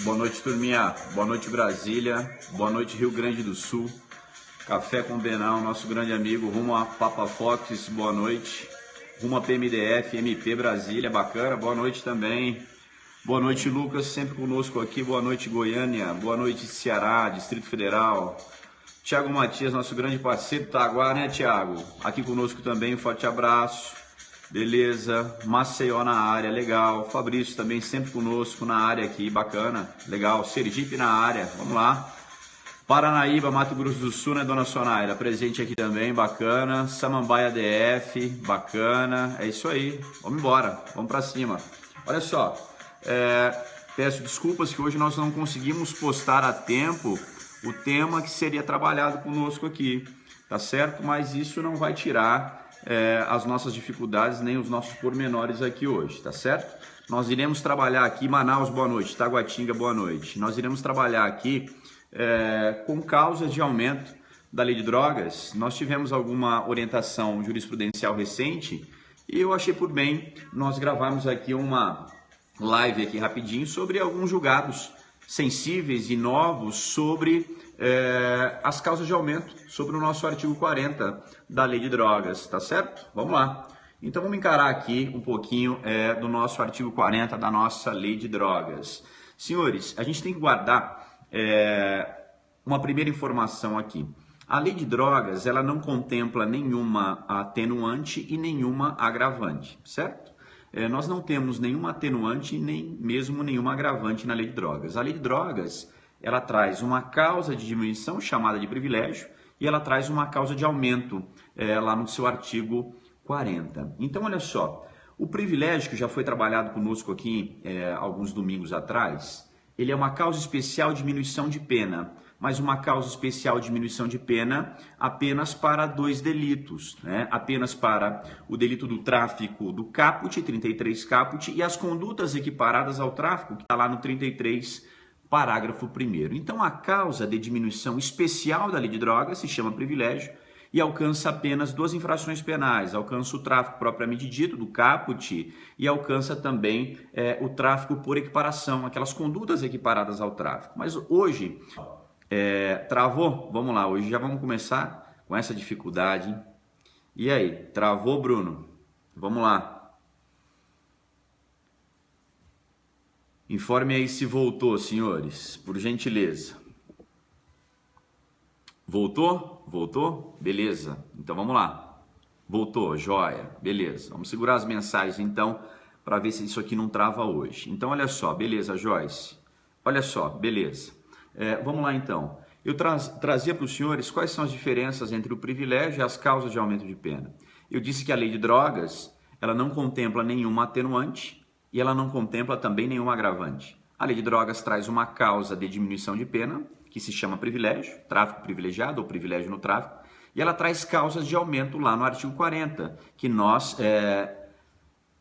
Boa noite, turminha. Boa noite, Brasília. Boa noite, Rio Grande do Sul. Café com Benal, nosso grande amigo. Rumo a Papa Fox, boa noite. Rumo a PMDF, MP Brasília, bacana. Boa noite também. Boa noite, Lucas, sempre conosco aqui. Boa noite, Goiânia. Boa noite, Ceará, Distrito Federal. Thiago Matias, nosso grande parceiro, Taguá, né, Thiago? Aqui conosco também, um forte abraço. Beleza, Maceió na área, legal. Fabrício também sempre conosco na área aqui, bacana, legal. Sergipe na área, vamos lá. Paranaíba, Mato Grosso do Sul, né, dona Sonaira? Presente aqui também, bacana. Samambaia DF, bacana. É isso aí, vamos embora, vamos pra cima. Olha só, peço desculpas que hoje nós não conseguimos postar a tempo o tema que seria trabalhado conosco aqui, tá certo? Mas isso não vai tirar as nossas dificuldades nem os nossos pormenores aqui hoje, tá certo? Nós iremos trabalhar aqui, Manaus, boa noite, Taguatinga, boa noite. Nós iremos trabalhar aqui com causas de aumento da lei de drogas. Nós tivemos alguma orientação jurisprudencial recente e eu achei por bem nós gravarmos aqui uma live aqui rapidinho sobre alguns julgados sensíveis e novos sobre as causas de aumento, sobre o nosso artigo 40 da lei de drogas, tá certo? Vamos lá. Então vamos encarar aqui um pouquinho do nosso artigo 40 da nossa lei de drogas. Senhores, a gente tem que guardar uma primeira informação aqui. A lei de drogas, ela não contempla nenhuma atenuante e nenhuma agravante, certo? Nós não temos nenhuma atenuante nem mesmo nenhuma agravante na lei de drogas. A lei de drogas, ela traz uma causa de diminuição chamada de privilégio e ela traz uma causa de aumento lá no seu artigo 40. Então, olha só, o privilégio que já foi trabalhado conosco aqui alguns domingos atrás, ele é uma causa especial de diminuição de pena, mas uma causa especial de diminuição de pena apenas para dois delitos, né? Apenas para o delito do tráfico do caput, 33 caput, e as condutas equiparadas ao tráfico, que está lá no 33 parágrafo 1º. Então, a causa de diminuição especial da lei de drogas se chama privilégio e alcança apenas duas infrações penais. Alcança o tráfico propriamente dito, do caput, e alcança também o tráfico por equiparação, aquelas condutas equiparadas ao tráfico. Mas hoje, travou? Vamos lá, hoje já vamos começar com essa dificuldade. E aí, travou, Bruno? Vamos lá. Informe aí se voltou, senhores, por gentileza. Voltou? Voltou? Beleza. Então vamos lá. Voltou, joia. Beleza. Vamos segurar as mensagens então para ver se isso aqui não trava hoje. Então olha só, beleza, Joyce. Olha só, beleza. Vamos lá então. Eu trazia para os senhores quais são as diferenças entre o privilégio e as causas de aumento de pena. Eu disse que a lei de drogas, ela não contempla nenhuma atenuante e ela não contempla também nenhum agravante. A lei de drogas traz uma causa de diminuição de pena, que se chama privilégio, tráfico privilegiado ou privilégio no tráfico, e ela traz causas de aumento lá no artigo 40, que nós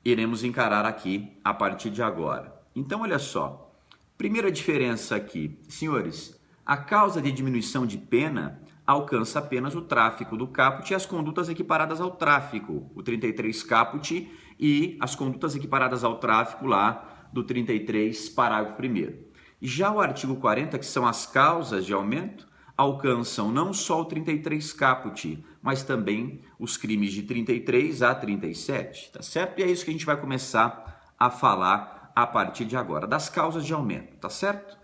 iremos encarar aqui a partir de agora. Então, olha só, primeira diferença aqui, senhores, a causa de diminuição de pena alcança apenas o tráfico do caput e as condutas equiparadas ao tráfico, o 33 caput e as condutas equiparadas ao tráfico lá do 33, parágrafo 1º. Já o artigo 40, que são as causas de aumento, alcançam não só o 33 caput, mas também os crimes de 33 a 37, tá certo? E é isso que a gente vai começar a falar a partir de agora, das causas de aumento, tá certo?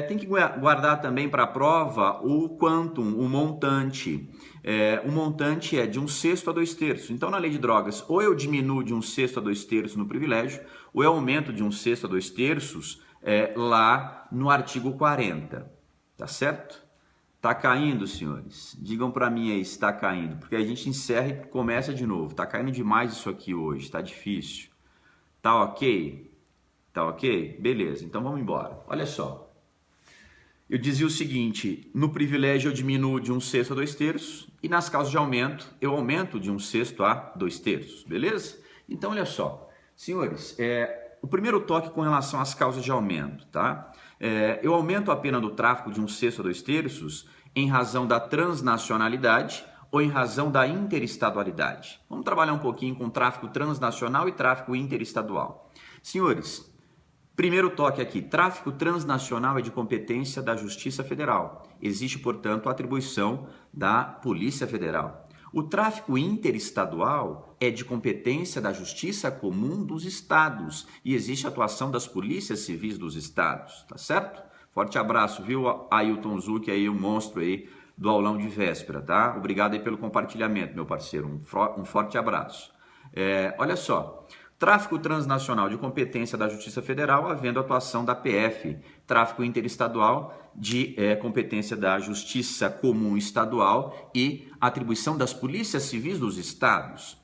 Tem que guardar também para a prova o quantum, o montante. O montante é de 1/6 a 2/3. Então, na lei de drogas, ou eu diminuo de 1/6 a 2/3 no privilégio, ou eu aumento de 1/6 a 2/3 lá no artigo 40. Tá certo? Tá caindo, senhores? Digam para mim aí se está caindo, porque a gente encerra e começa de novo. Tá caindo demais isso aqui hoje, tá difícil. Tá ok? Tá ok? Beleza, então vamos embora. Olha só. Eu dizia o seguinte, no privilégio eu diminuo de 1/6 a 2/3 e nas causas de aumento eu aumento de 1/6 a 2/3, beleza? Então olha só, senhores, o primeiro toque com relação às causas de aumento, tá? Eu aumento a pena do tráfico de 1/6 a 2/3 em razão da transnacionalidade ou em razão da interestadualidade. Vamos trabalhar um pouquinho com tráfico transnacional e tráfico interestadual. Senhores, Primeiro toque aqui, tráfico transnacional é de competência da Justiça Federal. Existe, portanto, a atribuição da Polícia Federal. O tráfico interestadual é de competência da Justiça Comum dos Estados e existe a atuação das polícias civis dos estados, tá certo? Forte abraço, viu, Ailton Zucchi aí, o monstro aí do aulão de véspera, tá? Obrigado aí pelo compartilhamento, meu parceiro, um forte abraço. Olha só. Tráfico transnacional de competência da Justiça Federal, havendo atuação da PF. Tráfico interestadual de competência da Justiça Comum Estadual e atribuição das polícias civis dos estados.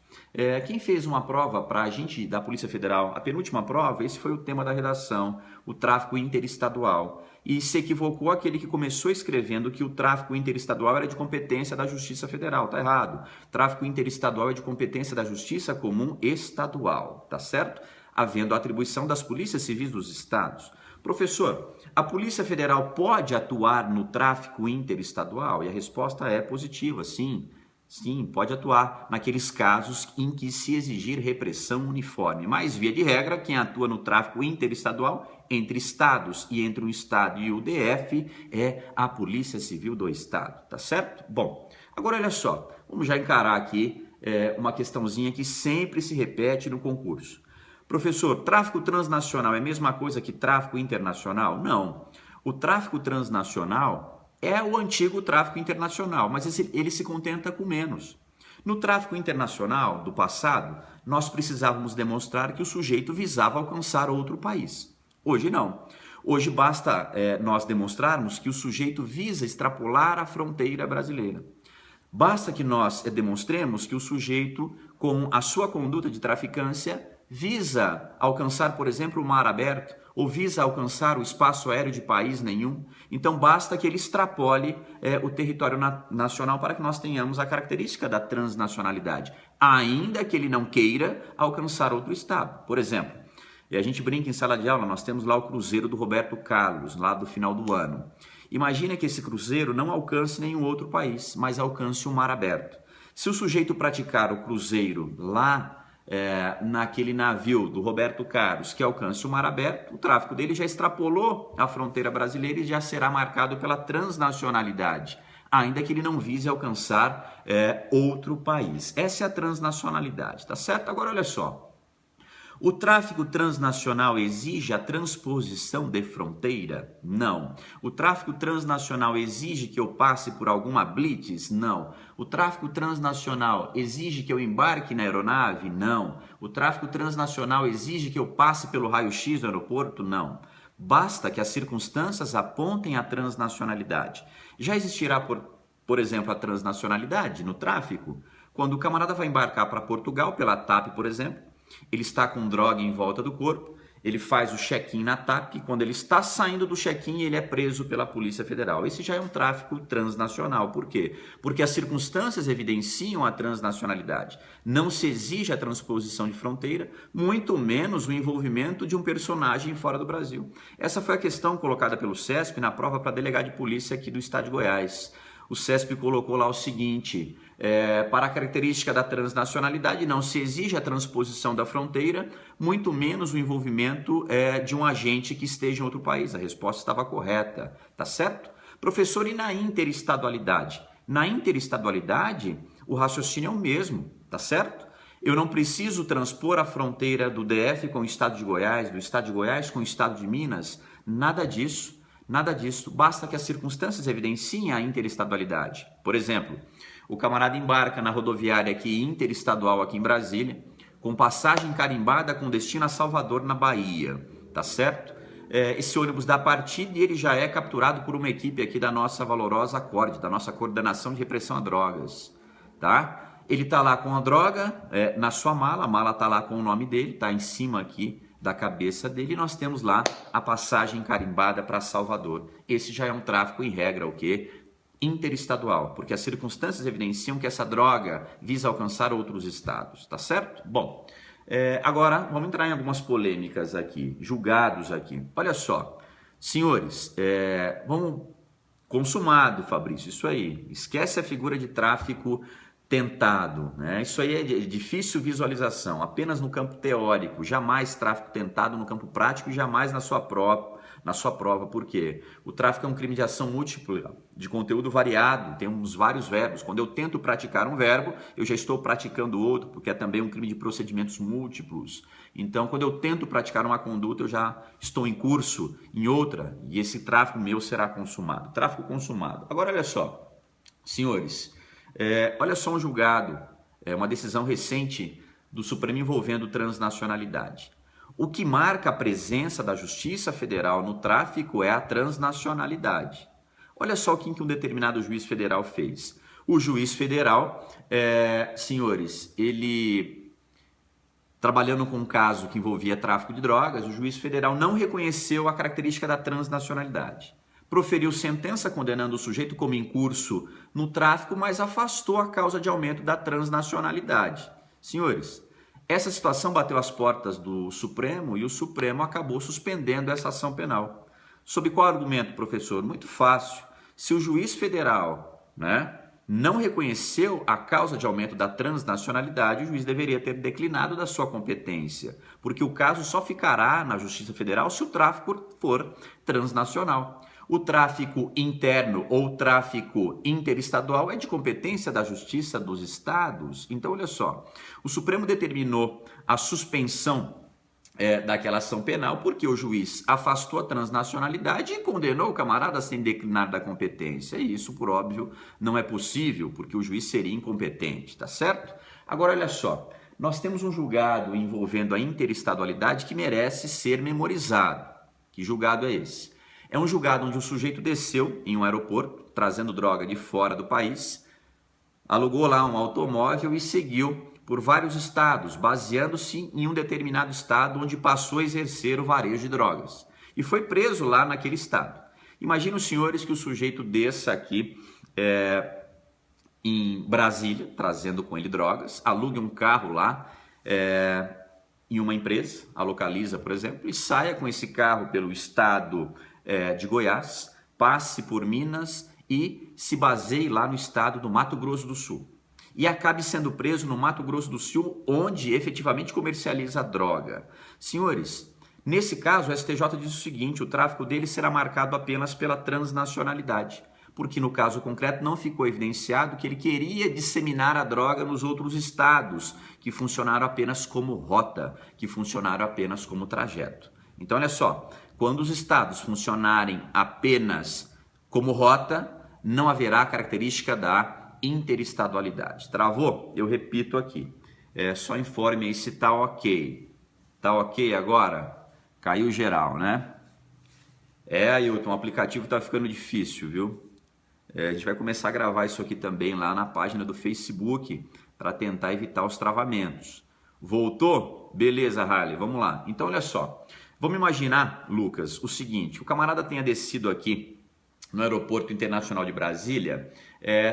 Quem fez uma prova para a gente da Polícia Federal, a penúltima prova, esse foi o tema da redação, o tráfico interestadual. E se equivocou aquele que começou escrevendo que o tráfico interestadual era de competência da Justiça Federal. Tá errado. Tráfico interestadual é de competência da Justiça Comum Estadual, tá certo? Havendo a atribuição das polícias civis dos estados. Professor, a Polícia Federal pode atuar no tráfico interestadual? E a resposta é positiva, sim. Sim, pode atuar naqueles casos em que se exigir repressão uniforme. Mas, via de regra, quem atua no tráfico interestadual entre estados e entre um estado e o DF é a Polícia Civil do Estado, tá certo? Bom, agora olha só, vamos já encarar aqui uma questãozinha que sempre se repete no concurso. Professor, tráfico transnacional é a mesma coisa que tráfico internacional? Não. O tráfico transnacional é o antigo tráfico internacional, mas ele se contenta com menos. No tráfico internacional do passado, nós precisávamos demonstrar que o sujeito visava alcançar outro país. Hoje não. Hoje basta nós demonstrarmos que o sujeito visa extrapolar a fronteira brasileira. Basta que nós demonstremos que o sujeito, com a sua conduta de traficância, visa alcançar, por exemplo, o mar aberto, ou visa alcançar o espaço aéreo de país nenhum. Então basta que ele extrapole o território nacional para que nós tenhamos a característica da transnacionalidade, ainda que ele não queira alcançar outro estado. Por exemplo, a gente brinca em sala de aula, nós temos lá o cruzeiro do Roberto Carlos, lá do final do ano. Imagina que esse cruzeiro não alcance nenhum outro país, mas alcance o mar aberto. Se o sujeito praticar o cruzeiro lá naquele navio do Roberto Carlos que alcance o mar aberto, o tráfico dele já extrapolou a fronteira brasileira e já será marcado pela transnacionalidade, ainda que ele não vise alcançar outro país. Essa é a transnacionalidade, tá certo? Agora olha só, o tráfico transnacional exige a transposição de fronteira? Não. O tráfico transnacional exige que eu passe por alguma blitz? Não. O tráfico transnacional exige que eu embarque na aeronave? Não. O tráfico transnacional exige que eu passe pelo raio-x do aeroporto? Não. Basta que as circunstâncias apontem a transnacionalidade. Já existirá, por exemplo, a transnacionalidade no tráfico? Quando o camarada vai embarcar para Portugal, pela TAP, por exemplo, ele está com droga em volta do corpo, ele faz o check-in na TAP, e quando ele está saindo do check-in, ele é preso pela Polícia Federal. Esse já é um tráfico transnacional. Por quê? Porque as circunstâncias evidenciam a transnacionalidade. Não se exige a transposição de fronteira, muito menos o envolvimento de um personagem fora do Brasil. Essa foi a questão colocada pelo CESP na prova para delegado de polícia aqui do estado de Goiás. O CESP colocou lá o seguinte: para a característica da transnacionalidade não se exige a transposição da fronteira, muito menos o envolvimento de um agente que esteja em outro país. A resposta estava correta, tá certo? Professor, e na interestadualidade? Na interestadualidade, o raciocínio é o mesmo, tá certo? Eu não preciso transpor a fronteira do DF com o estado de Goiás, do estado de Goiás com o estado de Minas, nada disso. Nada disso, basta que as circunstâncias evidenciem a interestadualidade. Por exemplo, o camarada embarca na rodoviária aqui interestadual aqui em Brasília, com passagem carimbada com destino a Salvador, na Bahia, tá certo? Esse ônibus dá partida e ele já é capturado por uma equipe aqui da nossa valorosa CORD, da nossa Coordenação de Repressão a Drogas, tá? Ele tá lá com a droga na sua mala, a mala tá lá com o nome dele, tá em cima aqui da cabeça dele, e nós temos lá a passagem carimbada para Salvador. Esse já é um tráfico em regra, o quê? Interestadual, porque as circunstâncias evidenciam que essa droga visa alcançar outros estados, tá certo? Bom, agora vamos entrar em algumas polêmicas aqui, julgados aqui. Olha só, senhores, vamos... Consumado, Fabrício, isso aí. Esquece a figura de tráfico tentado, né? Isso aí é de difícil visualização, apenas no campo teórico, jamais tráfico tentado no campo prático e jamais na sua prova, por quê? O tráfico é um crime de ação múltipla, de conteúdo variado, temos vários verbos. Quando eu tento praticar um verbo, eu já estou praticando outro, porque é também um crime de procedimentos múltiplos. Então, quando eu tento praticar uma conduta, eu já estou em curso em outra, e esse tráfico meu será consumado. Tráfico consumado. Agora, olha só, senhores, olha só um julgado, uma decisão recente do Supremo envolvendo transnacionalidade. O que marca a presença da Justiça Federal no tráfico é a transnacionalidade. Olha só o que um determinado juiz federal fez. O juiz federal, senhores, ele, trabalhando com um caso que envolvia tráfico de drogas, o juiz federal não reconheceu a característica da transnacionalidade. Proferiu sentença condenando o sujeito como incurso no tráfico, mas afastou a causa de aumento da transnacionalidade. Senhores, essa situação bateu às portas do Supremo e o Supremo acabou suspendendo essa ação penal. Sob qual argumento, professor? Muito fácil. Se o juiz federal, não reconheceu a causa de aumento da transnacionalidade, o juiz deveria ter declinado da sua competência, porque o caso só ficará na Justiça Federal se o tráfico for transnacional. O tráfico interno ou tráfico interestadual é de competência da Justiça dos Estados. Então, olha só, o Supremo determinou a suspensão daquela ação penal porque o juiz afastou a transnacionalidade e condenou o camarada sem declinar da competência. E isso, por óbvio, não é possível, porque o juiz seria incompetente, tá certo? Agora, olha só, nós temos um julgado envolvendo a interestadualidade que merece ser memorizado. Que julgado é esse? É um julgado onde o sujeito desceu em um aeroporto, trazendo droga de fora do país, alugou lá um automóvel e seguiu por vários estados, baseando-se em um determinado estado onde passou a exercer o varejo de drogas. E foi preso lá naquele estado. Imagina os senhores que o sujeito desça aqui em Brasília, trazendo com ele drogas, alugue um carro lá em uma empresa, a Localiza, por exemplo, e saia com esse carro pelo estado de Goiás, passe por Minas e se baseie lá no estado do Mato Grosso do Sul. E acabe sendo preso no Mato Grosso do Sul, onde efetivamente comercializa a droga. Senhores, nesse caso, o STJ diz o seguinte: o tráfico dele será marcado apenas pela transnacionalidade, porque no caso concreto não ficou evidenciado que ele queria disseminar a droga nos outros estados, que funcionaram apenas como rota, que funcionaram apenas como trajeto. Então, olha só, quando os estados funcionarem apenas como rota, não haverá característica da interestadualidade. Travou? Eu repito aqui. Só informe aí se tá ok. Tá ok agora? Caiu geral, né? Ailton, o aplicativo tá ficando difícil, viu? A gente vai começar a gravar isso aqui também lá na página do Facebook para tentar evitar os travamentos. Voltou? Beleza, Harley, vamos lá. Então, olha só. Vamos imaginar, Lucas, o seguinte: o camarada tenha descido aqui no Aeroporto Internacional de Brasília,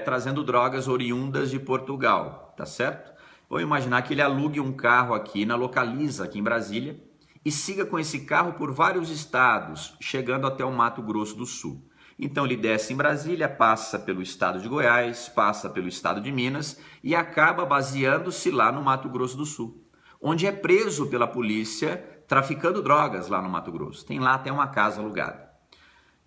trazendo drogas oriundas de Portugal, tá certo? Vamos imaginar que ele alugue um carro aqui na Localiza, aqui em Brasília, e siga com esse carro por vários estados, chegando até o Mato Grosso do Sul. Então ele desce em Brasília, passa pelo estado de Goiás, passa pelo estado de Minas e acaba baseando-se lá no Mato Grosso do Sul, onde é preso pela polícia traficando drogas lá no Mato Grosso. Tem lá até uma casa alugada.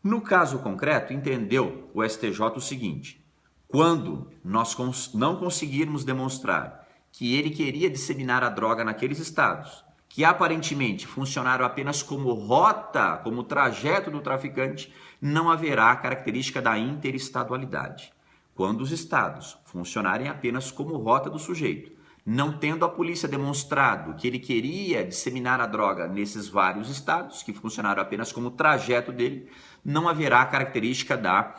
No caso concreto, entendeu o STJ o seguinte: quando nós não conseguirmos demonstrar que ele queria disseminar a droga naqueles estados, que aparentemente funcionaram apenas como rota, como trajeto do traficante, não haverá característica da interestadualidade. Quando os estados funcionarem apenas como rota do sujeito, não tendo a polícia demonstrado que ele queria disseminar a droga nesses vários estados, que funcionaram apenas como trajeto dele, não haverá característica da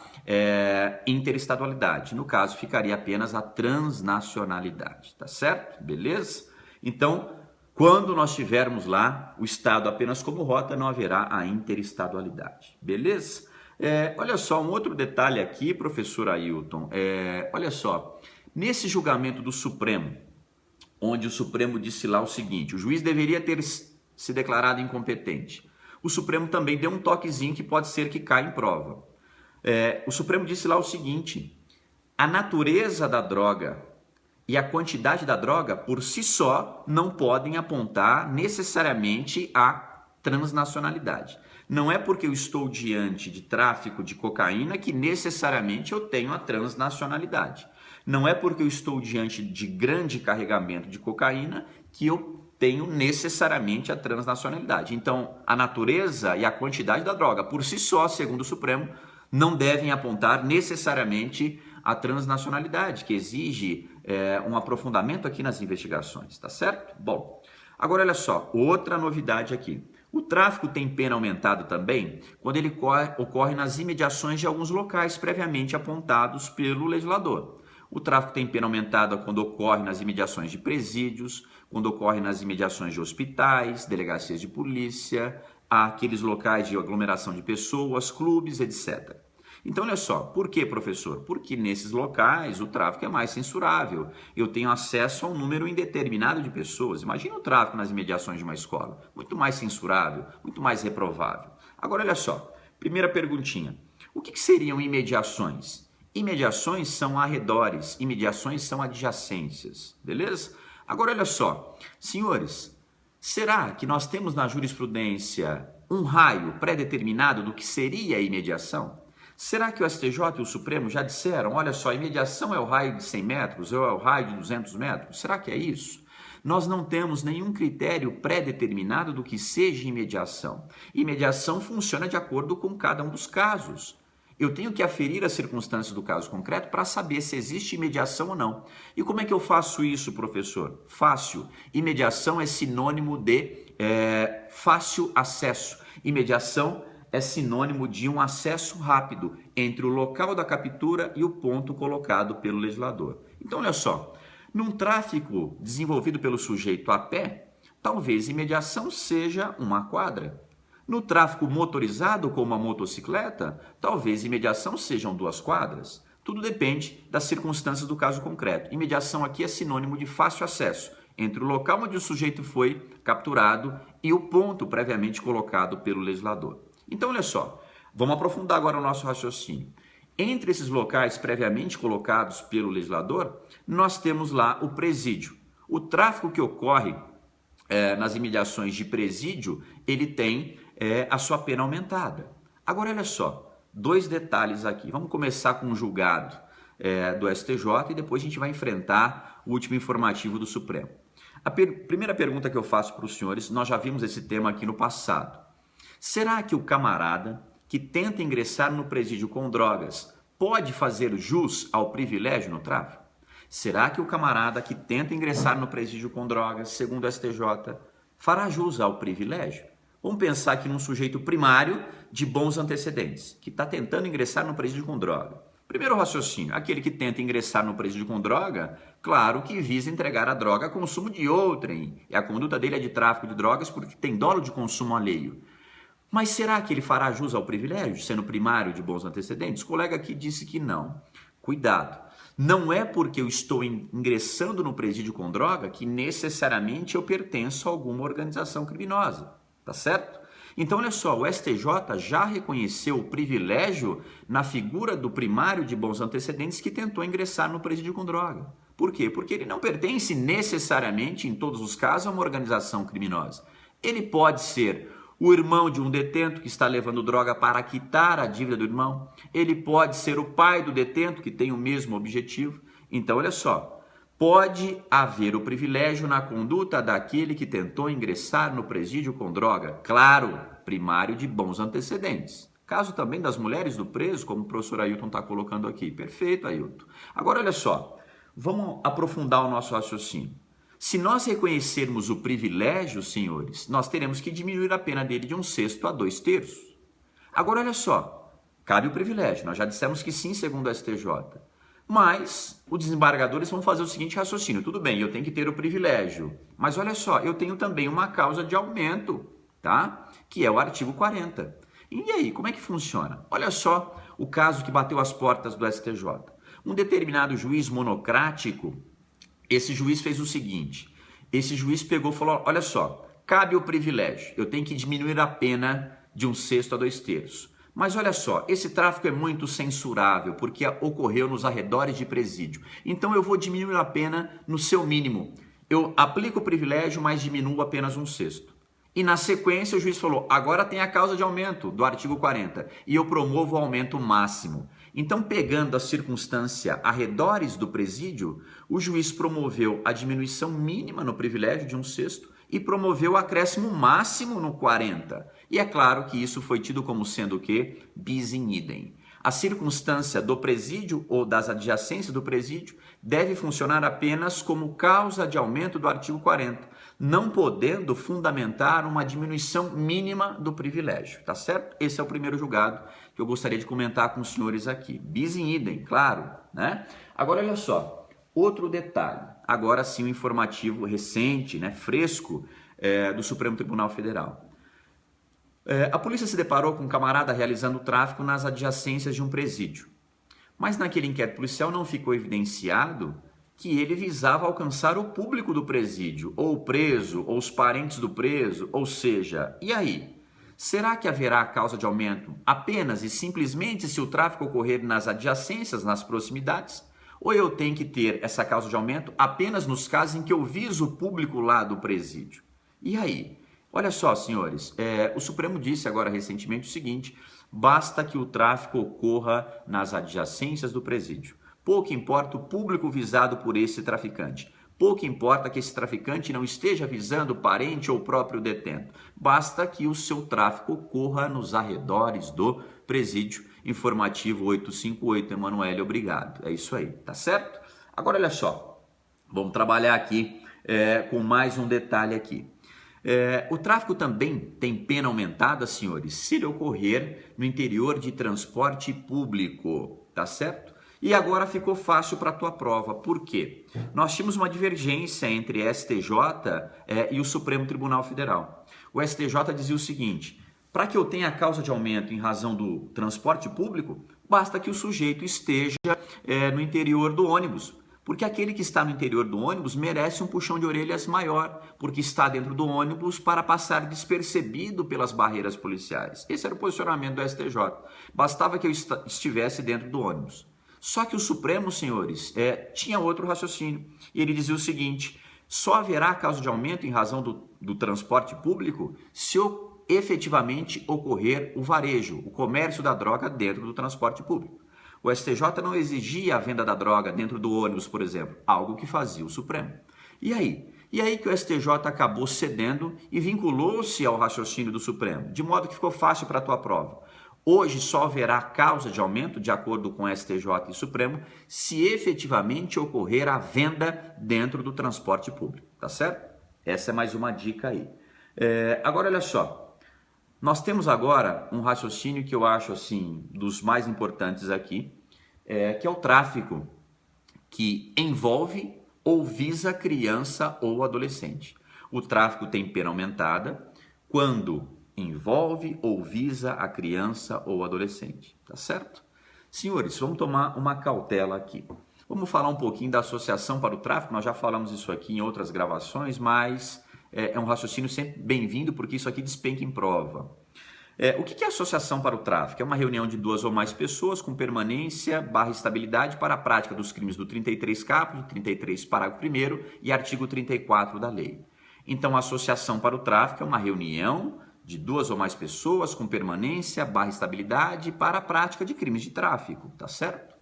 interestadualidade. No caso, ficaria apenas a transnacionalidade, tá certo? Beleza? Então, quando nós tivermos lá o estado apenas como rota, não haverá a interestadualidade. Beleza? Olha só, um outro detalhe aqui, professor Ailton. Olha só, nesse julgamento do Supremo, onde o Supremo disse lá o seguinte: o juiz deveria ter se declarado incompetente. O Supremo também deu um toquezinho que pode ser que caia em prova. O Supremo disse lá o seguinte: a natureza da droga e a quantidade da droga, por si só, não podem apontar necessariamente a transnacionalidade. Não é porque eu estou diante de tráfico de cocaína que necessariamente eu tenho a transnacionalidade. Não é porque eu estou diante de grande carregamento de cocaína que eu tenho necessariamente a transnacionalidade. Então, a natureza e a quantidade da droga, por si só, segundo o Supremo, não devem apontar necessariamente a transnacionalidade, que exige um aprofundamento aqui nas investigações, tá certo? Bom, agora olha só, outra novidade aqui. O tráfico tem pena aumentada também quando ele ocorre nas imediações de alguns locais previamente apontados pelo legislador. O tráfico tem pena aumentada quando ocorre nas imediações de presídios, quando ocorre nas imediações de hospitais, delegacias de polícia, aqueles locais de aglomeração de pessoas, clubes, etc. Então, olha só, por que, professor? Porque nesses locais o tráfico é mais censurável. Eu tenho acesso a um número indeterminado de pessoas. Imagina o tráfico nas imediações de uma escola. Muito mais censurável, muito mais reprovável. Agora, olha só, primeira perguntinha. O que seriam imediações? Imediações são arredores, imediações são adjacências, beleza? Agora, olha só, senhores, será que nós temos na jurisprudência um raio pré-determinado do que seria a imediação? Será que o STJ e o Supremo já disseram, olha só, imediação é o raio de 100 metros ou é o raio de 200 metros? Será que é isso? Nós não temos nenhum critério pré-determinado do que seja imediação. Imediação funciona de acordo com cada um dos casos. Eu tenho que aferir as circunstâncias do caso concreto para saber se existe imediação ou não. E como é que eu faço isso, professor? Fácil. Imediação é sinônimo de fácil acesso. Imediação é sinônimo de um acesso rápido entre o local da captura e o ponto colocado pelo legislador. Então, olha só, num tráfico desenvolvido pelo sujeito a pé, talvez imediação seja uma quadra. No tráfico motorizado, como a motocicleta, talvez imediação sejam 2 quadras. Tudo depende das circunstâncias do caso concreto. Imediação aqui é sinônimo de fácil acesso entre o local onde o sujeito foi capturado e o ponto previamente colocado pelo legislador. Então, olha só, vamos aprofundar agora o nosso raciocínio. Entre esses locais previamente colocados pelo legislador, nós temos lá o presídio. O tráfico que ocorre nas imediações de presídio, ele tem a sua pena aumentada. Agora, olha só, 2 detalhes aqui. Vamos começar com o julgado do STJ e depois a gente vai enfrentar o último informativo do Supremo. A primeira pergunta que eu faço para os senhores, nós já vimos esse tema aqui no passado. Será que o camarada que tenta ingressar no presídio com drogas pode fazer jus ao privilégio no tráfico? Será que o camarada que tenta ingressar no presídio com drogas, segundo o STJ, fará jus ao privilégio? Vamos pensar aqui num sujeito primário de bons antecedentes, que está tentando ingressar no presídio com droga. Primeiro raciocínio, aquele que tenta ingressar no presídio com droga, claro que visa entregar a droga a consumo de outrem. E a conduta dele é de tráfico de drogas porque tem dolo de consumo alheio. Mas será que ele fará jus ao privilégio, sendo primário de bons antecedentes? O colega aqui disse que não. Cuidado. Não é porque eu estou ingressando no presídio com droga que necessariamente eu pertenço a alguma organização criminosa. Tá certo? Então, olha só, o STJ já reconheceu o privilégio na figura do primário de bons antecedentes que tentou ingressar no presídio com droga. Por quê? Porque ele não pertence necessariamente, em todos os casos, a uma organização criminosa. Ele pode ser o irmão de um detento que está levando droga para quitar a dívida do irmão. Ele pode ser o pai do detento que tem o mesmo objetivo. Então, olha só, pode haver o privilégio na conduta daquele que tentou ingressar no presídio com droga. Claro, primário de bons antecedentes. Caso também das mulheres do preso, como o professor Ailton está colocando aqui. Perfeito, Ailton. Agora, olha só, vamos aprofundar o nosso raciocínio. Se nós reconhecermos o privilégio, senhores, nós teremos que diminuir a pena dele de 1/6 a 2/3. Agora, olha só, cabe o privilégio. Nós já dissemos que sim, segundo o STJ. Mas os desembargadores vão fazer o seguinte raciocínio. Tudo bem, eu tenho que ter o privilégio. Mas olha só, eu tenho também uma causa de aumento, tá? Que é o artigo 40. E aí, como é que funciona? Olha só o caso que bateu as portas do STJ. Um determinado juiz monocrático, esse juiz fez o seguinte, esse juiz pegou e falou, olha só, cabe o privilégio, eu tenho que diminuir a pena de 1/6 a 2/3. Mas olha só, esse tráfico é muito censurável porque ocorreu nos arredores de presídio. Então eu vou diminuir a pena no seu mínimo. Eu aplico o privilégio, mas diminuo apenas 1/6. E na sequência o juiz falou, agora tem a causa de aumento do artigo 40 e eu promovo o aumento máximo. Então, pegando a circunstância arredores do presídio, o juiz promoveu a diminuição mínima no privilégio de 1/6 e promoveu o acréscimo máximo no 40. E é claro que isso foi tido como sendo o quê? Bis in idem. A circunstância do presídio ou das adjacências do presídio deve funcionar apenas como causa de aumento do artigo 40, não podendo fundamentar uma diminuição mínima do privilégio, tá certo? Esse é o primeiro julgado que eu gostaria de comentar com os senhores aqui. Bis in idem, claro, né? Agora, olha só, outro detalhe, agora sim um informativo recente, né, fresco, do Supremo Tribunal Federal. A polícia se deparou com um camarada realizando tráfico nas adjacências de um presídio. Mas naquele inquérito policial não ficou evidenciado que ele visava alcançar o público do presídio, ou o preso, ou os parentes do preso, ou seja, e aí? Será que haverá causa de aumento apenas e simplesmente se o tráfico ocorrer nas adjacências, nas proximidades? Ou eu tenho que ter essa causa de aumento apenas nos casos em que eu viso o público lá do presídio? E aí? Olha só, senhores, o Supremo disse agora recentemente o seguinte, basta que o tráfico ocorra nas adjacências do presídio. Pouco importa o público visado por esse traficante. Pouco importa que esse traficante não esteja visando o parente ou o próprio detento. Basta que o seu tráfico ocorra nos arredores do presídio. Informativo 858, Emanuele, obrigado. É isso aí, tá certo? Agora, olha só, vamos trabalhar aqui com mais um detalhe aqui. O tráfico também tem pena aumentada, senhores, se ele ocorrer no interior de transporte público, tá certo? E agora ficou fácil para a tua prova. Por quê? Nós tínhamos uma divergência entre STJ e o Supremo Tribunal Federal. O STJ dizia o seguinte, para que eu tenha a causa de aumento em razão do transporte público, basta que o sujeito esteja no interior do ônibus. Porque aquele que está no interior do ônibus merece um puxão de orelhas maior, porque está dentro do ônibus para passar despercebido pelas barreiras policiais. Esse era o posicionamento do STJ. Bastava que eu estivesse dentro do ônibus. Só que o Supremo, senhores, tinha outro raciocínio. E ele dizia o seguinte, só haverá causa de aumento em razão do transporte público se efetivamente ocorrer o varejo, o comércio da droga dentro do transporte público. O STJ não exigia a venda da droga dentro do ônibus, por exemplo, algo que fazia o Supremo. E aí? E aí que o STJ acabou cedendo e vinculou-se ao raciocínio do Supremo, de modo que ficou fácil para a tua prova. Hoje só haverá causa de aumento, de acordo com o STJ e Supremo, se efetivamente ocorrer a venda dentro do transporte público, tá certo? Essa é mais uma dica aí. Agora, olha só. Nós temos agora um raciocínio que eu acho assim dos mais importantes aqui, que é o tráfico que envolve ou visa criança ou adolescente. O tráfico tem pena aumentada quando envolve ou visa a criança ou adolescente, tá certo? Senhores, vamos tomar uma cautela aqui. Vamos falar um pouquinho da associação para o tráfico, nós já falamos isso aqui em outras gravações, mas é um raciocínio sempre bem-vindo, porque isso aqui despenca em prova. O que é associação para o tráfico? É uma reunião de 2 ou mais pessoas com permanência / estabilidade para a prática dos crimes do 33 caput, 33 parágrafo 1º e artigo 34 da lei. Então, a associação para o tráfico é uma reunião de 2 ou mais pessoas com permanência / estabilidade para a prática de crimes de tráfico, tá certo?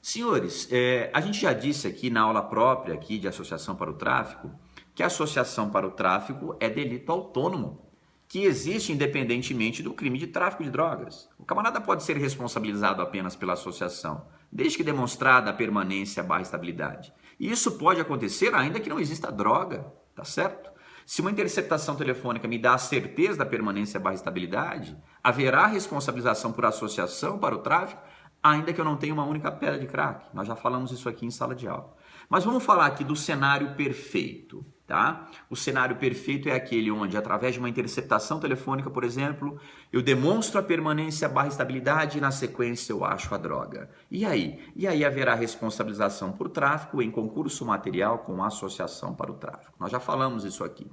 Senhores, a gente já disse aqui na aula própria aqui de associação para o tráfico que a associação para o tráfico é delito autônomo, que existe independentemente do crime de tráfico de drogas. O camarada pode ser responsabilizado apenas pela associação, desde que demonstrada a permanência / estabilidade. E isso pode acontecer ainda que não exista droga, tá certo? Se uma interceptação telefônica me dá a certeza da permanência / estabilidade, haverá responsabilização por associação para o tráfico, ainda que eu não tenha uma única pedra de crack. Nós já falamos isso aqui em sala de aula. Mas vamos falar aqui do cenário perfeito, tá? O cenário perfeito é aquele onde, através de uma interceptação telefônica, por exemplo, eu demonstro a permanência / estabilidade e, na sequência, eu acho a droga. E aí? E aí haverá responsabilização por tráfico em concurso material com associação para o tráfico. Nós já falamos isso aqui.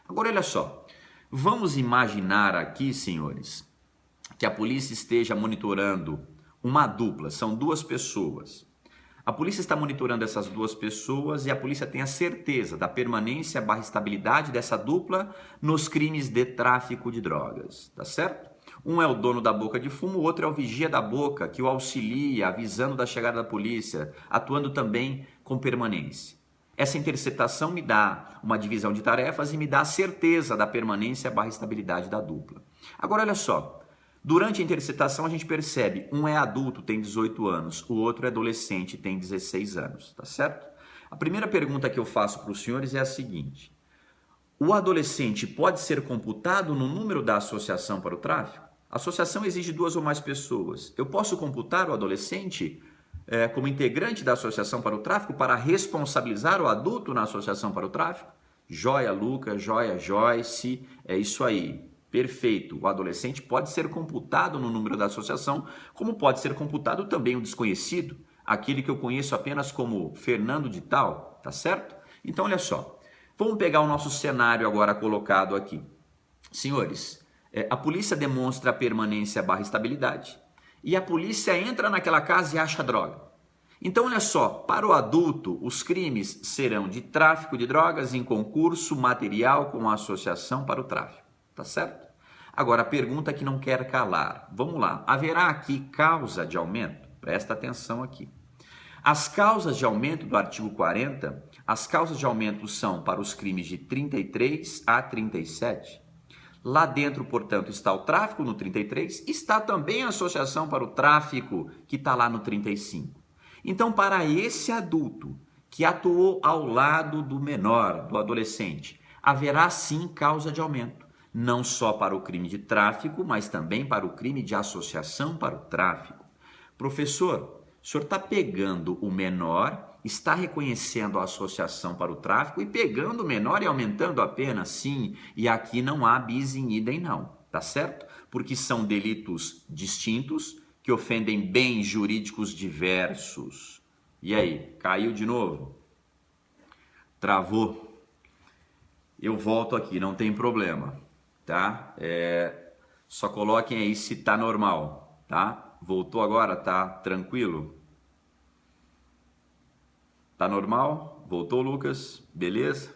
Agora, olha só. Vamos imaginar aqui, senhores, que a polícia esteja monitorando uma dupla, são duas pessoas. A polícia está monitorando essas duas pessoas e a polícia tem a certeza da permanência / estabilidade dessa dupla nos crimes de tráfico de drogas, tá certo? Um é o dono da boca de fumo, o outro é o vigia da boca, que o auxilia, avisando da chegada da polícia, atuando também com permanência. Essa interceptação me dá uma divisão de tarefas e me dá a certeza da permanência / estabilidade da dupla. Agora, olha só, durante a interceptação a gente percebe, um é adulto, tem 18 anos, o outro é adolescente, tem 16 anos, tá certo? A primeira pergunta que eu faço para os senhores é a seguinte: o adolescente pode ser computado no número da associação para o tráfico? A associação exige 2 ou mais pessoas. Eu posso computar o adolescente como integrante da associação para o tráfico para responsabilizar o adulto na associação para o tráfico? Joia, Lucas, joia, Joyce, é isso aí. Perfeito. O adolescente pode ser computado no número da associação, como pode ser computado também o desconhecido, aquele que eu conheço apenas como Fernando de tal, tá certo? Então, olha só. Vamos pegar o nosso cenário agora colocado aqui. Senhores, a polícia demonstra a permanência / estabilidade e a polícia entra naquela casa e acha droga. Então, olha só, para o adulto, os crimes serão de tráfico de drogas em concurso material com associação para o tráfico, tá certo? Agora, a pergunta que não quer calar. Vamos lá, haverá aqui causa de aumento? Presta atenção aqui. As causas de aumento do artigo 40, as causas de aumento são para os crimes de 33 a 37. Lá dentro, portanto, está o tráfico no 33, está também a associação para o tráfico, que está lá no 35. Então, para esse adulto que atuou ao lado do menor, do adolescente, haverá sim causa de aumento. Não só para o crime de tráfico, mas também para o crime de associação para o tráfico. Professor, o senhor está pegando o menor, está reconhecendo a associação para o tráfico e pegando o menor e aumentando a pena? Sim, e aqui não há bis in idem não, tá certo? Porque são delitos distintos que ofendem bens jurídicos diversos. E aí, caiu de novo? Travou? Eu volto aqui, não tem problema, tá? Só coloquem aí se tá normal, tá? Voltou agora, tá tranquilo? Tá normal? Voltou, Lucas? Beleza?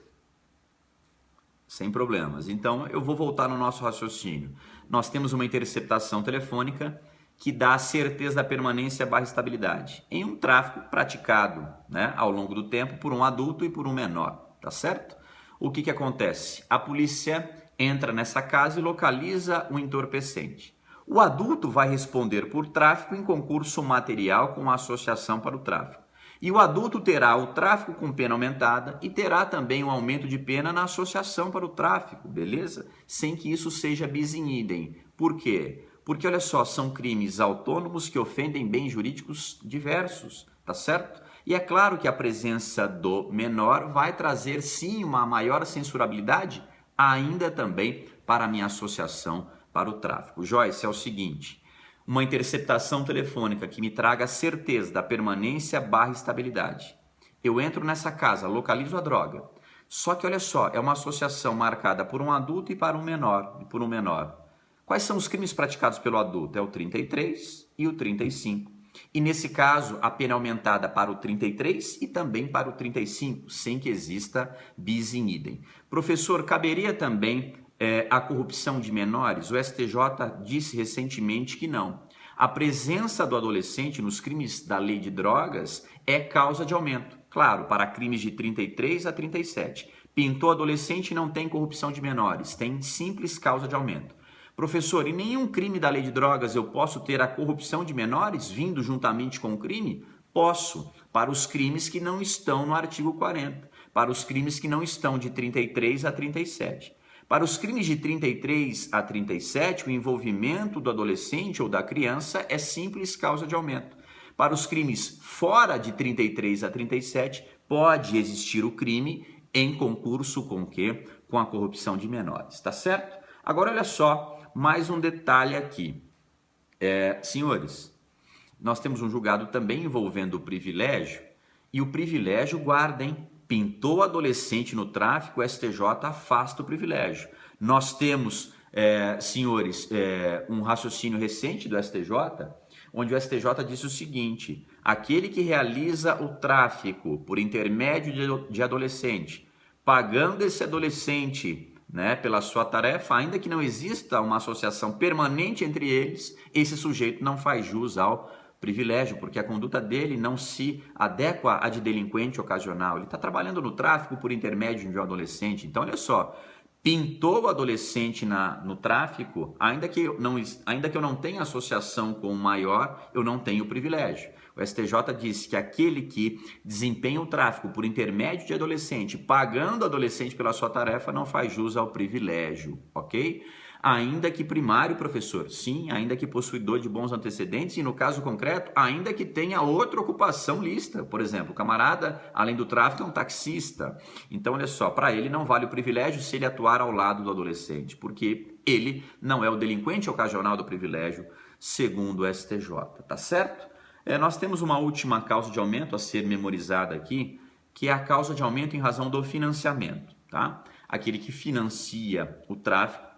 Sem problemas. Então, eu vou voltar no nosso raciocínio. Nós temos uma interceptação telefônica que dá a certeza da permanência / estabilidade em um tráfico praticado, né, ao longo do tempo por um adulto e por um menor, tá certo? O que acontece? A polícia entra nessa casa e localiza o entorpecente. O adulto vai responder por tráfico em concurso material com a associação para o tráfico. E o adulto terá o tráfico com pena aumentada e terá também um aumento de pena na associação para o tráfico, beleza? Sem que isso seja bis in idem. Por quê? Porque, olha só, são crimes autônomos que ofendem bens jurídicos diversos, tá certo? E é claro que a presença do menor vai trazer, sim, uma maior censurabilidade, ainda também para a minha associação para o tráfico. Joyce, é o seguinte: uma interceptação telefônica que me traga a certeza da permanência / estabilidade. Eu entro nessa casa, localizo a droga. Só que, olha só, é uma associação marcada por um adulto e para um menor, Quais são os crimes praticados pelo adulto? É o 33 e o 35. E nesse caso, a pena é aumentada para o 33 e também para o 35, sem que exista bis in idem. Professor, caberia também a corrupção de menores? O STJ disse recentemente que não. A presença do adolescente nos crimes da lei de drogas é causa de aumento. Claro, para crimes de 33 a 37. Pintou adolescente e não tem corrupção de menores, tem simples causa de aumento. Professor, em nenhum crime da lei de drogas eu posso ter a corrupção de menores vindo juntamente com o crime? Posso, para os crimes que não estão no artigo 40, para os crimes que não estão de 33 a 37. Para os crimes de 33 a 37, o envolvimento do adolescente ou da criança é simples causa de aumento. Para os crimes fora de 33 a 37, pode existir o crime em concurso com o quê? Com a corrupção de menores, tá certo? Agora, olha só, mais um detalhe aqui. Senhores, nós temos um julgado também envolvendo o privilégio, e o privilégio, guardem, pintou adolescente no tráfico, o STJ afasta o privilégio. Nós temos Senhores, um raciocínio recente do STJ, onde o STJ disse o seguinte: aquele que realiza o tráfico por intermédio de adolescente, pagando esse adolescente, né, pela sua tarefa, ainda que não exista uma associação permanente entre eles, esse sujeito não faz jus ao privilégio, porque a conduta dele não se adequa à de delinquente ocasional. Ele está trabalhando no tráfico por intermédio de um adolescente. Então, olha só, pintou o adolescente no tráfico, ainda que eu não tenha associação com o maior, eu não tenho privilégio. O STJ disse que aquele que desempenha o tráfico por intermédio de adolescente, pagando o adolescente pela sua tarefa, não faz jus ao privilégio, ok? Ainda que primário, professor, sim, ainda que possuidor de bons antecedentes e, no caso concreto, ainda que tenha outra ocupação lícita. Por exemplo, o camarada, além do tráfico, é um taxista. Então, olha só, para ele não vale o privilégio se ele atuar ao lado do adolescente, porque ele não é o delinquente ocasional do privilégio, segundo o STJ, tá certo? Nós temos uma última causa de aumento a ser memorizada aqui, que é a causa de aumento em razão do financiamento, tá? Aquele que financia o tráfico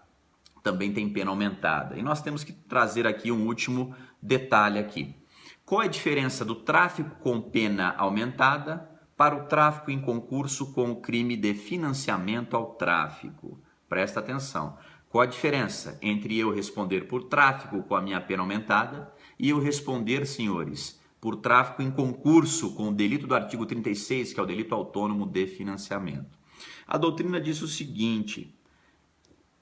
também tem pena aumentada. E nós temos que trazer aqui um último detalhe aqui. Qual é a diferença do tráfico com pena aumentada para o tráfico em concurso com o crime de financiamento ao tráfico? Presta atenção. Qual a diferença entre eu responder por tráfico com a minha pena aumentada e eu responder, senhores, por tráfico em concurso com o delito do artigo 36, que é o delito autônomo de financiamento? A doutrina diz o seguinte: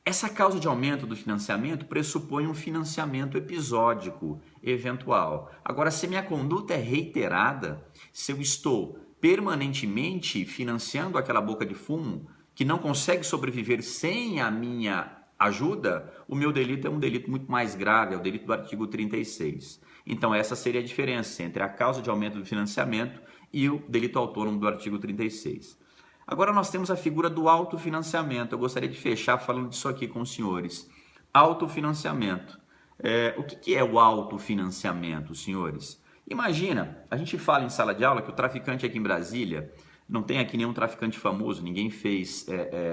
essa causa de aumento do financiamento pressupõe um financiamento episódico, eventual. Agora, se minha conduta é reiterada, se eu estou permanentemente financiando aquela boca de fumo que não consegue sobreviver sem a minha ajuda, o meu delito é um delito muito mais grave, é o delito do artigo 36. Então, essa seria a diferença entre a causa de aumento do financiamento e o delito autônomo do artigo 36. Agora nós temos a figura do autofinanciamento. Eu gostaria de fechar falando disso aqui com os senhores. Autofinanciamento. O que é o autofinanciamento, senhores? Imagina, a gente fala em sala de aula que o traficante aqui em Brasília, não tem aqui nenhum traficante famoso, ninguém fez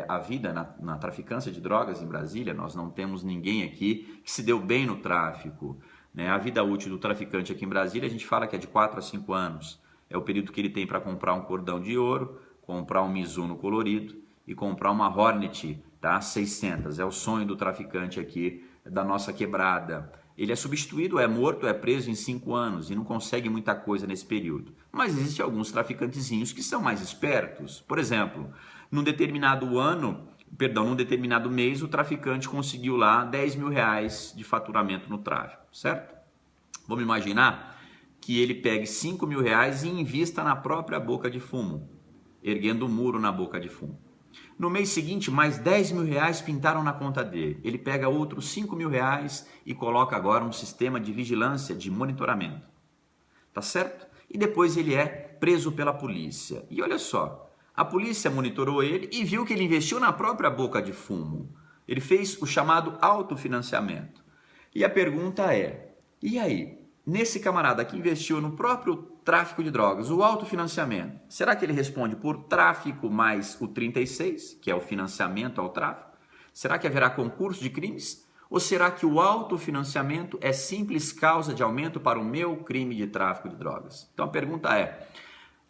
a vida na traficância de drogas em Brasília, nós não temos ninguém aqui que se deu bem no tráfico, né? A vida útil do traficante aqui em Brasília, a gente fala que é de 4 a 5 anos. É o período que ele tem para comprar um cordão de ouro, comprar um Mizuno colorido e comprar uma Hornet, tá? 600. É o sonho do traficante aqui da nossa quebrada. Ele é substituído, é morto, é preso em 5 anos e não consegue muita coisa nesse período. Mas existem alguns traficantezinhos que são mais espertos. Por exemplo, num determinado mês, o traficante conseguiu lá 10 mil reais de faturamento no tráfico, certo? Vamos imaginar que ele pegue 5 mil reais e invista na própria boca de fumo, erguendo um muro na boca de fumo. No mês seguinte, mais 10 mil reais pintaram na conta dele. Ele pega outros 5 mil reais e coloca agora um sistema de vigilância, de monitoramento. Tá certo? E depois ele é preso pela polícia. E olha só, a polícia monitorou ele e viu que ele investiu na própria boca de fumo. Ele fez o chamado autofinanciamento. E a pergunta é, e aí? Nesse camarada que investiu no próprio tráfico de drogas, o autofinanciamento, será que ele responde por tráfico mais o 36, que é o financiamento ao tráfico? Será que haverá concurso de crimes? Ou será que o autofinanciamento é simples causa de aumento para o meu crime de tráfico de drogas? Então a pergunta é,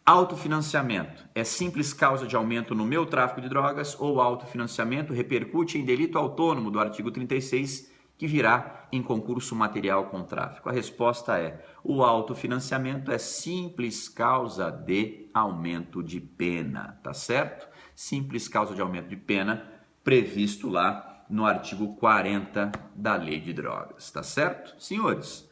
autofinanciamento é simples causa de aumento no meu tráfico de drogas ou autofinanciamento repercute em delito autônomo do artigo 36, que virá em concurso material com tráfico? A resposta é, o autofinanciamento é simples causa de aumento de pena, tá certo? Simples causa de aumento de pena previsto lá no artigo 40 da Lei de Drogas, tá certo? Senhores,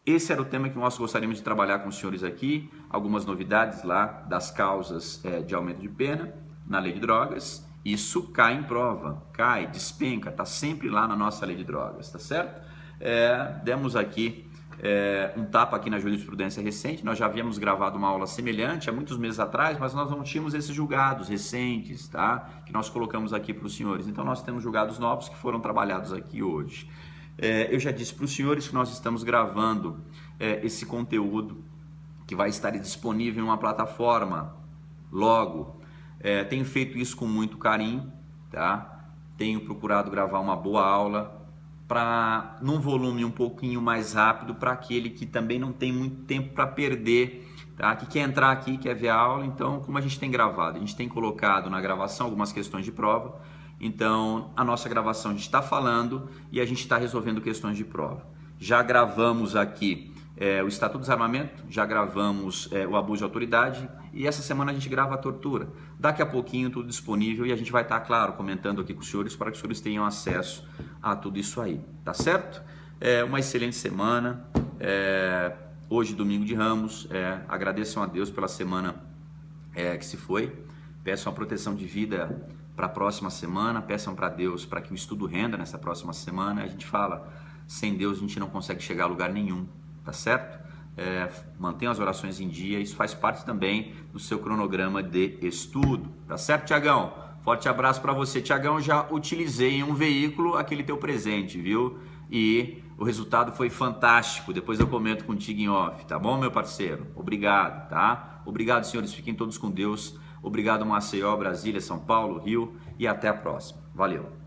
esse era o tema que nós gostaríamos de trabalhar com os senhores aqui, algumas novidades lá das causas de aumento de pena na Lei de Drogas. Isso cai em prova, cai, despenca, está sempre lá na nossa Lei de Drogas, tá certo? Demos aqui um tapa aqui na jurisprudência recente, nós já havíamos gravado uma aula semelhante há muitos meses atrás, mas nós não tínhamos esses julgados recentes, tá? Que nós colocamos aqui para os senhores. Então nós temos julgados novos que foram trabalhados aqui hoje. Eu já disse para os senhores que nós estamos gravando esse conteúdo que vai estar disponível em uma plataforma logo. Tenho feito isso com muito carinho, tá? tenho procurado gravar uma boa aula num volume um pouquinho mais rápido para aquele que também não tem muito tempo para perder, tá? Que quer entrar aqui, quer ver a aula. Então, como a gente tem gravado? A gente tem colocado na gravação algumas questões de prova. Então, a nossa gravação a gente está falando e a gente está resolvendo questões de prova. Já gravamos aqui o Estatuto do Desarmamento, já gravamos o abuso de autoridade e essa semana a gente grava a tortura. Daqui a pouquinho tudo disponível e a gente vai estar, claro, comentando aqui com os senhores para que os senhores tenham acesso a tudo isso aí, tá certo? Uma excelente semana, hoje domingo de Ramos, agradeçam a Deus pela semana que se foi, peçam a proteção de vida para a próxima semana, peçam para Deus para que o estudo renda nessa próxima semana. A gente fala, sem Deus a gente não consegue chegar a lugar nenhum, tá certo? Mantenham as orações em dia, isso faz parte também do seu cronograma de estudo, tá certo, Tiagão? Forte abraço para você, Tiagão. Já utilizei em um veículo aquele teu presente, viu? E o resultado foi fantástico. Depois eu comento contigo em off, tá bom, meu parceiro? Obrigado, tá? Obrigado, senhores. Fiquem todos com Deus. Obrigado, Maceió, Brasília, São Paulo, Rio. E até a próxima. Valeu.